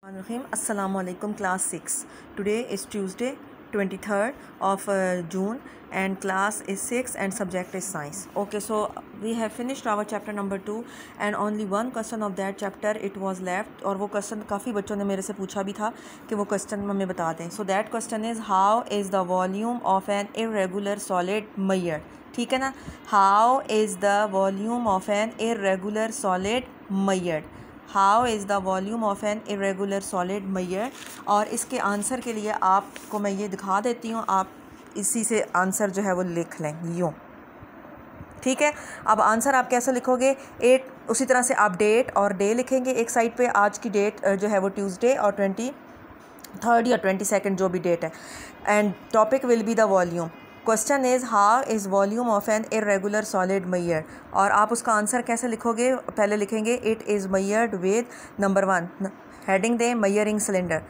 Assalamualaikum class 6. Today is Tuesday 23rd of June and class is 6 and subject is science. Okay, so we have finished our chapter number 2 and only one question of that chapter it was left और वो question काफ़ी बच्चों ने मेरे से पूछा भी था कि वो question हमें बता दें. So that question is how is the volume of an irregular solid measured. ठीक है ना, how is the volume of an irregular solid measured. How is the volume of an irregular solid measured. और इसके answer के लिए आपको मैं ये दिखा देती हूँ, आप इसी से आंसर जो है वो लिख लें यूँ. ठीक है, अब आंसर आप कैसे लिखोगे, 8 उसी तरह से आप डेट और डे लिखेंगे एक साइड पे. आज की डेट जो है वो ट्यूसडे और 23rd या 22nd जो भी डेट है. And topic will be the volume. Question is how is volume of an irregular solid measured. और आप उसका आंसर कैसे लिखोगे, पहले लिखेंगे it is measured with number 1 heading the measuring cylinder.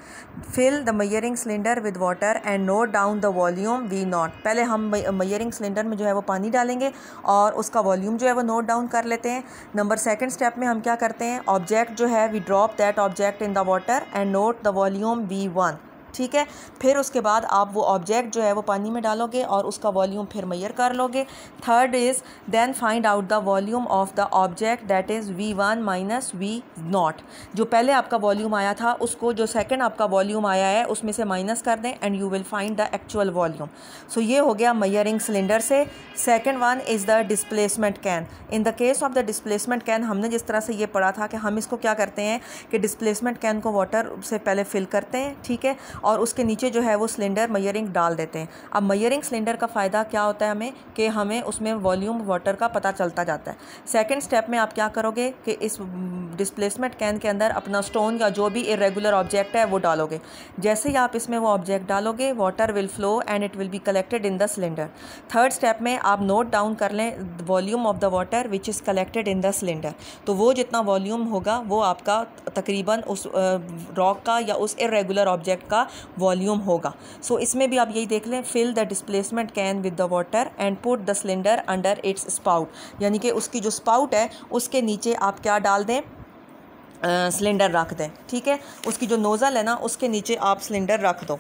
Fill the measuring cylinder with water and note down the volume V naught. पहले हम measuring cylinder में जो है वो पानी डालेंगे और उसका वॉल्यूम जो है वो नोट डाउन कर लेते हैं. नंबर 2 स्टेप में हम क्या करते हैं, ऑब्जेक्ट जो है we drop that object in the water and note the volume V1. ठीक है, फिर उसके बाद आप वो ऑब्जेक्ट जो है वो पानी में डालोगे और उसका वॉल्यूम फिर मेजर कर लोगे. Third is then find out the volume of the object that is V1 minus V0. जो पहले आपका वॉल्यूम आया था उसको जो सेकंड आपका वॉल्यूम आया है उसमें से माइनस कर दें and you will find the actual volume. So ये हो गया मेजरिंग सिलेंडर से. Second one is the displacement can. In the case of the displacement can हमने जिस तरह से ये पढ़ा था कि हम इसको क्या करते हैं कि डिस्प्लेसमेंट कैन को वाटर से पहले फिल करते हैं. ठीक है, और उसके नीचे जो है वो सिलेंडर मेजरिंग डाल देते हैं. अब मेजरिंग सिलेंडर का फ़ायदा क्या होता है हमें कि हमें उसमें वॉल्यूम वाटर का पता चलता जाता है. सेकंड स्टेप में आप क्या करोगे कि इस डिस्प्लेसमेंट कैन के अंदर अपना स्टोन या जो भी इरेगुलर ऑब्जेक्ट है वो डालोगे. जैसे ही आप इसमें वो ऑब्जेक्ट डालोगे water will flow and it will be collected in the cylinder. Third step में आप नोट डाउन कर लें volume of the water which is collected in the cylinder. तो वो जितना वॉल्यूम होगा वो आपका तकरीबन उस रॉक का या उस इरेगुलर ऑब्जेक्ट का वॉल्यूम होगा. सो इसमें भी आप यही देख लें, fill the displacement can with the water and put the cylinder under its spout. यानी कि उसकी जो स्पाउट है उसके नीचे आप क्या डाल दें, सिलेंडर रख दें. ठीक है, उसकी जो नोज़ल है ना उसके नीचे आप सिलेंडर रख दो.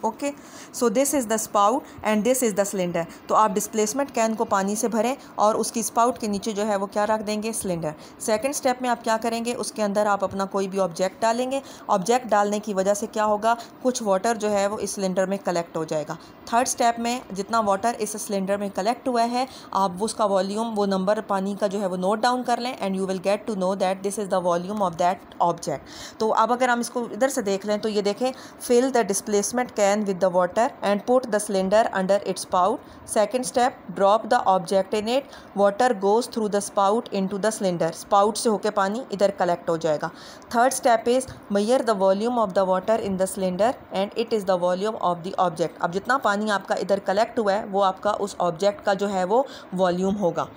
Okay, so this is the spout and this is the cylinder. तो आप डिस्प्लेसमेंट कैन को पानी से भरें और उसकी स्पाउट के नीचे जो है वो क्या रख देंगे, सिलेंडर. सेकंड स्टेप में आप क्या करेंगे, उसके अंदर आप अपना कोई भी ऑब्जेक्ट डालेंगे. ऑब्जेक्ट डालने की वजह से क्या होगा, कुछ वाटर जो है वो इस सिलेंडर में कलेक्ट हो जाएगा. थर्ड स्टेप में जितना वाटर इस सिलेंडर में कलेक्ट हुआ है आप उसका वॉल्यूम वो नंबर पानी का जो है वो नोट डाउन कर लें and you will get to know that this is the volume of that object. तो अब अगर हम इसको इधर से देख लें तो ये देखें, fill the displacement can with the water and put the cylinder under its spout. Second step, drop the object in it. Water goes through the spout into the cylinder. Spout से होके पानी इधर collect हो जाएगा. Third step is measure the volume of the water in the cylinder and it is the volume of the object. अब जितना पानी आपका इधर collect हुआ है वो आपका उस object का जो है वो वॉल्यूम होगा.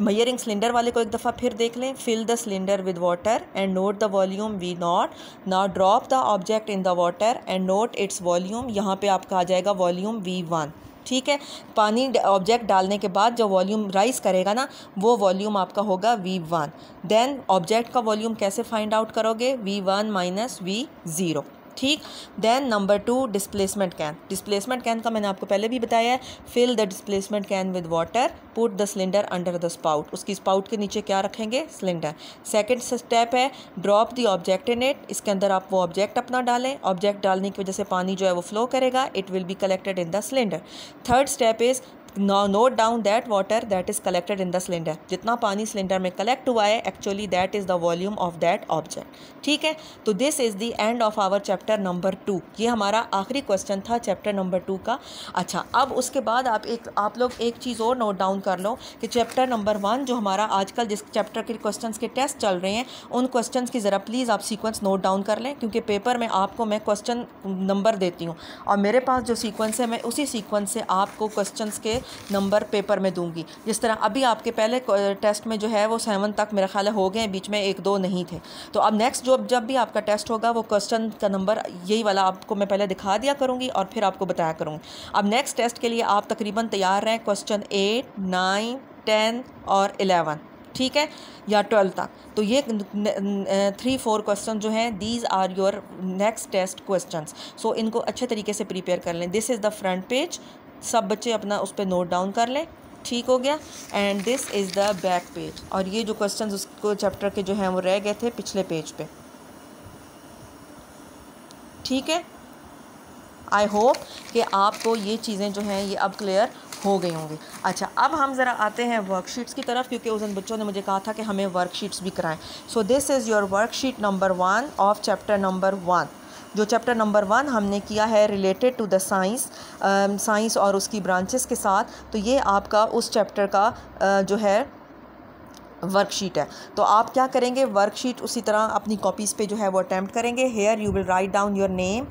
मेजरिंग सिलेंडर वाले को एक दफ़ा फिर देख लें. Fill the cylinder with water and note the volume V0. Now drop the object in the water and note its volume. यहाँ पे आपका आ जाएगा वॉल्यूम V1. ठीक है, पानी ऑब्जेक्ट डालने के बाद जो वॉल्यूम राइज करेगा ना वो वॉल्यूम आपका होगा V1. देन ऑब्जेक्ट का वॉल्यूम कैसे फाइंड आउट करोगे, V1 माइनस V0. ठीक, then number 2 displacement can. Displacement can का मैंने आपको पहले भी बताया है. Fill the displacement can with water, put the cylinder under the spout. उसकी स्पाउट के नीचे क्या रखेंगे, सिलेंडर. सेकंड स्टेप है drop the object in it. इसके अंदर आप वो ऑब्जेक्ट अपना डालें. ऑब्जेक्ट डालने की वजह से पानी जो है वो फ्लो करेगा, it will be collected in the cylinder. Third step is note down that water that is collected in the cylinder. जितना पानी सिलेंडर में कलेक्ट हुआ है actually that is the volume of that object. ठीक है, तो this is the end of our chapter number 2. ये हमारा आखिरी क्वेश्चन था चैप्टर नंबर 2 का. अच्छा, अब उसके बाद आप लोग एक चीज़ और नोट डाउन कर लो कि चैप्टर नंबर 1 जो हमारा आजकल जिस चैप्टर के क्वेश्चंस के टेस्ट चल रहे हैं उन क्वेश्चंस की ज़रा प्लीज़ आप सीक्वेंस नोट डाउन कर लें, क्योंकि पेपर में आपको मैं क्वेश्चन नंबर देती हूँ और मेरे पास जो सीक्वेंस है मैं उसी सीक्वेंस से आपको क्वेश्चंस के नंबर पेपर में दूंगी. जिस तरह अभी आपके पहले टेस्ट में जो है वो 7 तक मेरा ख्याल हो गए, बीच में 1-2 नहीं थे. तो अब नेक्स्ट जब भी आपका टेस्ट होगा वो क्वेश्चन का नंबर यही वाला आपको मैं पहले दिखा दिया करूँगी और फिर आपको बताया करूँगी. अब नेक्स्ट टेस्ट के लिए आप तक्रीबन तैयार रहें. क्वेश्चन 8, 9, 10 और 11. ठीक है, या 12 तक। तो ये 3-4 क्वेश्चन जो हैं these are your next test questions. So इनको अच्छे तरीके से प्रिपेयर कर लें। This is the front page, सब बच्चे अपना उस पर नोट डाउन कर लें, ठीक हो गया। And this is the back page, और ये जो क्वेश्चंस उसको चैप्टर के जो हैं वो रह गए थे पिछले पेज पे, ठीक है। आई होप कि आपको ये चीज़ें जो हैं ये अब क्लियर हो गई होंगी। अच्छा, अब हम ज़रा आते हैं वर्कशीट्स की तरफ, क्योंकि उस दिन बच्चों ने मुझे कहा था कि हमें वर्कशीट्स भी कराएं। So this is your worksheet number 1 of chapter number 1। जो चैप्टर नंबर 1 हमने किया है रिलेटेड टू द साइंस और उसकी ब्रांचेस के साथ, तो ये आपका उस चैप्टर का जो है वर्कशीट है। तो आप क्या करेंगे, वर्कशीट उसी तरह अपनी कॉपीज़ पे जो है वो अटैम्प्ट करेंगे। Here you will write down your name,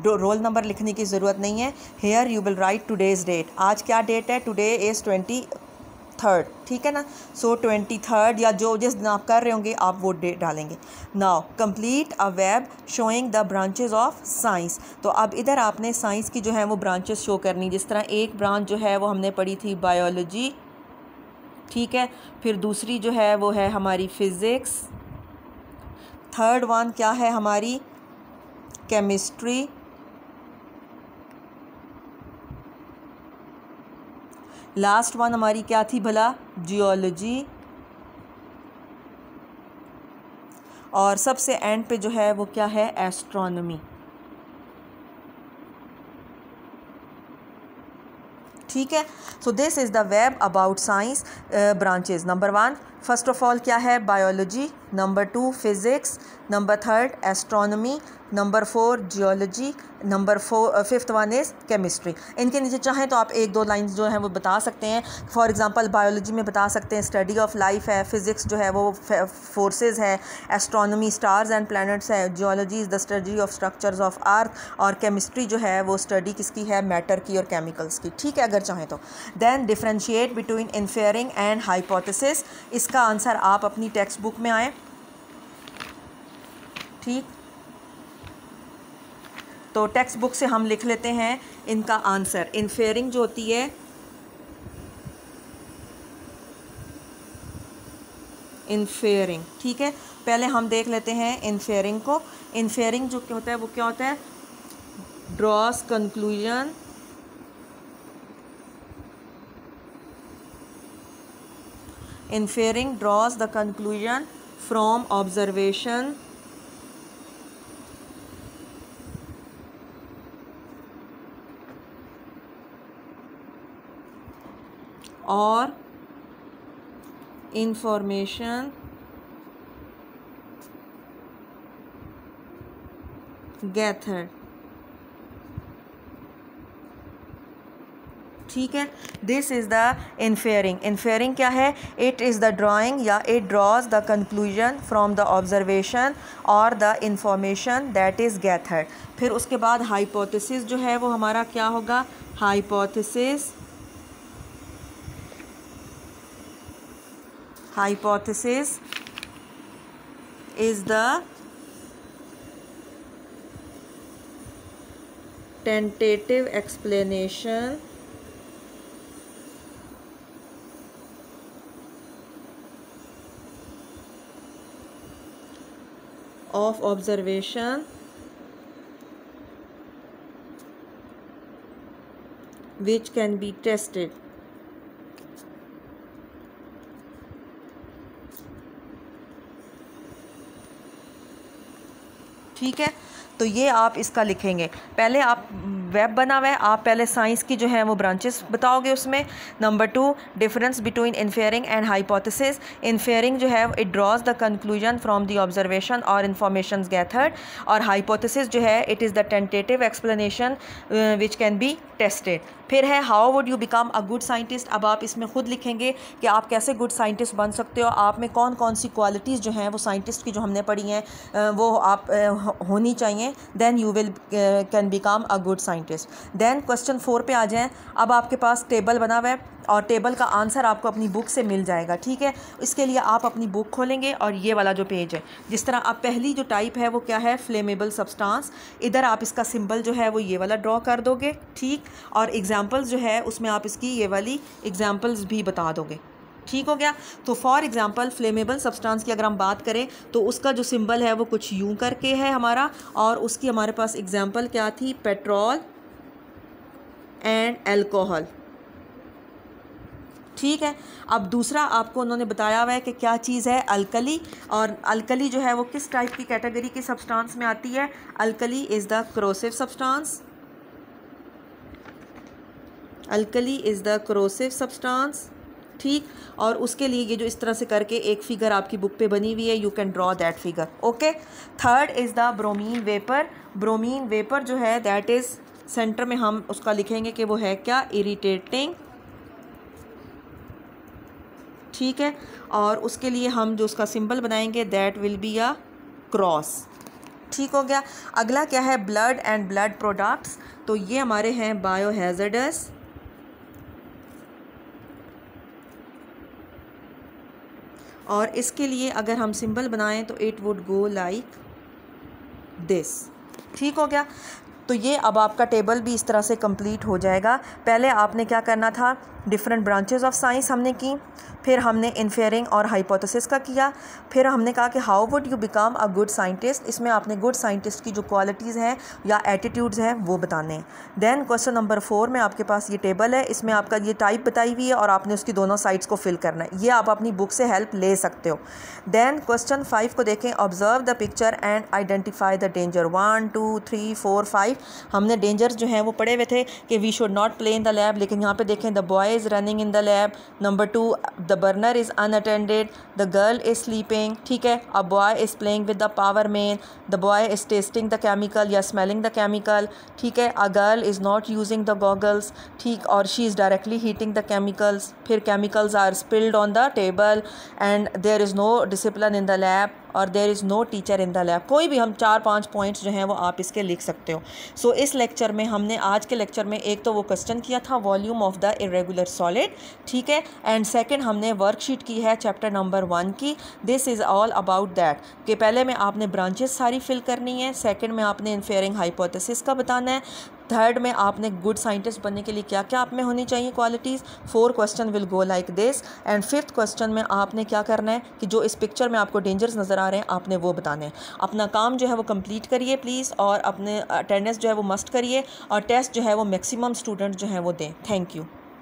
roll number लिखने की ज़रूरत नहीं है। Here you will write today's date, आज क्या डेट है, टुडे इज़ 23rd, ठीक है ना। सो 23rd या जो जिस दिन आप कर रहे होंगे आप वो डेट डालेंगे। Now complete a web showing the branches of science. तो अब इधर आपने साइंस की जो है वो ब्रांचेस शो करनी। जिस तरह एक ब्रांच जो है वो हमने पढ़ी थी बायोलॉजी, ठीक है। फिर दूसरी जो है वो है हमारी फ़िज़िक्स, थर्ड वन क्या है हमारी केमिस्ट्री, लास्ट वन हमारी क्या थी भला, जियोलॉजी, और सबसे एंड पे जो है वो क्या है, एस्ट्रोनॉमी, ठीक है। So this is the web about science branches. Number 1 first of all क्या है, biology, number 2 physics, number 3 astronomy, number 4 geology, number 5th one is chemistry. इनके नीचे चाहें तो आप 1-2 लाइंस जो हैं वो बता सकते हैं। फॉर एग्जांपल बायोलॉजी में बता सकते हैं स्टडी ऑफ लाइफ है, फिज़िक्स जो है वो फोर्सेस है, एस्ट्रोनॉमी स्टार्स एंड प्लैनेट्स है, geology is the study of structures of earth, और केमिस्ट्री जो है वो स्टडी किसकी है, मैटर की और केमिकल्स की, ठीक है, अगर चाहें तो। Then differentiate between inferring and hypothesis. इसका आंसर आप अपनी टेक्स्ट बुक में आए, ठीक। तो टेक्स्ट बुक से हम लिख लेते हैं इनका आंसर। इन्फेयरिंग जो होती है, इन्फेयरिंग, ठीक है। पहले हम देख लेते हैं इन्फेयरिंग को। इन्फेयरिंग जो होता है वो क्या होता है, ड्रॉस conclusion Inferring draws the conclusion from observation or information gathered, ठीक है। This is the inferring. Inferring क्या है, इट इज़ द ड्राइंग या it draws the conclusion from the observation और the information that is gathered. फिर उसके बाद hypothesis जो है वो हमारा क्या होगा, hypothesis is the tentative explanation of observation which can be tested, ठीक है। तो ये आप इसका लिखेंगे। पहले आप वेब बना हुआ है, आप पहले साइंस की जो है वो ब्रांचेस बताओगे उसमें। Number 2 difference between inferring and hypothesis. Inferring जो है it draws the conclusion from the observation और इन्फॉर्मेशन गैथर्ड, और हाइपोथेसिस जो है it is the tentative explanation which can be tested. फिर है how would you become a good scientist. अब आप इसमें ख़ुद लिखेंगे कि आप कैसे गुड साइंटिस्ट बन सकते हो, आप में कौन कौन सी क्वालिटीज़ जो हैं वो साइंटिस्ट की जो हमने पढ़ी हैं वो आप होनी चाहिए। Then you will can become a good scientist. Then question 4 पे आ जाएं। अब आपके पास टेबल बना हुआ है और टेबल का आंसर आपको अपनी बुक से मिल जाएगा, ठीक है। इसके लिए आप अपनी बुक खोलेंगे और ये वाला जो पेज है, जिस तरह आप पहली जो टाइप है वो क्या है, फ्लेमेबल सब्सटेंस। इधर आप इसका सिंबल जो है वो ये वाला ड्रॉ कर दोगे, ठीक। और एग्जांपल्स जो है उसमें आप इसकी ये वाली एग्जांपल्स भी बता दोगे, ठीक हो गया। तो फॉर एग्जांपल फ्लेमेबल सब्सटेंस की अगर हम बात करें तो उसका जो सिंबल है वो कुछ यूं करके है हमारा, और उसकी हमारे पास एग्जांपल क्या थी, पेट्रोल एंड अल्कोहल। ठीक है। अब दूसरा आपको उन्होंने बताया हुआ है कि क्या चीज़ है, अल्कली, और अल्कली जो है वो किस टाइप की कैटेगरी की सब्सटेंस में आती है, alkali is the corrosive substance, alkali is the corrosive substance. ठीक, और उसके लिए ये जो इस तरह से करके एक फिगर आपकी बुक पे बनी हुई है, you can draw that figure. Okay. Third is the bromine vapour. Bromine vapour जो है दैट इज़, सेंटर में हम उसका लिखेंगे कि वो है क्या, इरिटेटिंग। ठीक है, और उसके लिए हम जो उसका सिंबल बनाएंगे that will be a cross. ठीक हो गया। अगला क्या है, ब्लड एंड ब्लड प्रोडक्ट्स। तो ये हमारे हैं बायोहैज़र्डस, और इसके लिए अगर हम सिंबल बनाएं तो it would go like this. ठीक हो गया। तो ये अब आपका टेबल भी इस तरह से कंप्लीट हो जाएगा। पहले आपने क्या करना था, डिफरेंट ब्रांचेस ऑफ साइंस हमने की, फिर हमने इन्फेयरिंग और हाइपोथेसिस का किया, फिर हमने कहा कि how would you become a good scientist. इसमें आपने गुड साइंटिस्ट की जो क्वालिटीज़ हैं या एटीट्यूड्स हैं वो बताने हैं। देन क्वेश्चन नंबर 4 में आपके पास ये टेबल है, इसमें आपका ये टाइप बताई हुई है और आपने उसकी दोनों साइड्स को फिल करना है। ये आप अपनी बुक से हेल्प ले सकते हो। देन क्वेश्चन 5 को देखें, observe the picture and identify the danger. 1 2 3 4 5 हमने डेंजर्स जो हैं वो पढ़े हुए थे कि we should not play in the lab, लेकिन यहाँ पे देखें the boy is running in the lab. Number 2, the burner is unattended, the girl is sleeping. ठीक है, a boy is playing with the power main, the boy is testing the chemical या smelling the chemical. ठीक है, a girl is not using the goggles. ठीक, और she is directly heating the chemicals. फिर chemicals are spilled on the table and there is no discipline in the lab और there is no teacher in the lab. कोई भी हम 4-5 points जो हैं वो आप इसके लिख सकते हो। सो इस लेक्चर में हमने, आज के लेक्चर में, एक तो वो क्वेश्चन किया था volume of the irregular solid. ठीक है, एंड सेकंड हमने वर्कशीट की है चैप्टर नंबर 1 की। This is all about that कि पहले में आपने ब्रांचेस सारी फिल करनी है, सेकंड में आपने इन्फेयरिंग हाइपोथेसिस का बताना है, थर्ड में आपने गुड साइंटिस्ट बनने के लिए क्या क्या आप में होनी चाहिए qualities. 4 question will go like this, and 5th question में आपने क्या करना है कि जो इस पिक्चर में आपको डेंजर्स नज़र आ रहे हैं आपने वो बताने हैं। अपना काम जो है वो कंप्लीट करिए प्लीज़, और अपने अटेंडेंस जो है वो मस्ट करिए, और टेस्ट जो है वो मैक्सिमम स्टूडेंट जो है वो दें। Thank you.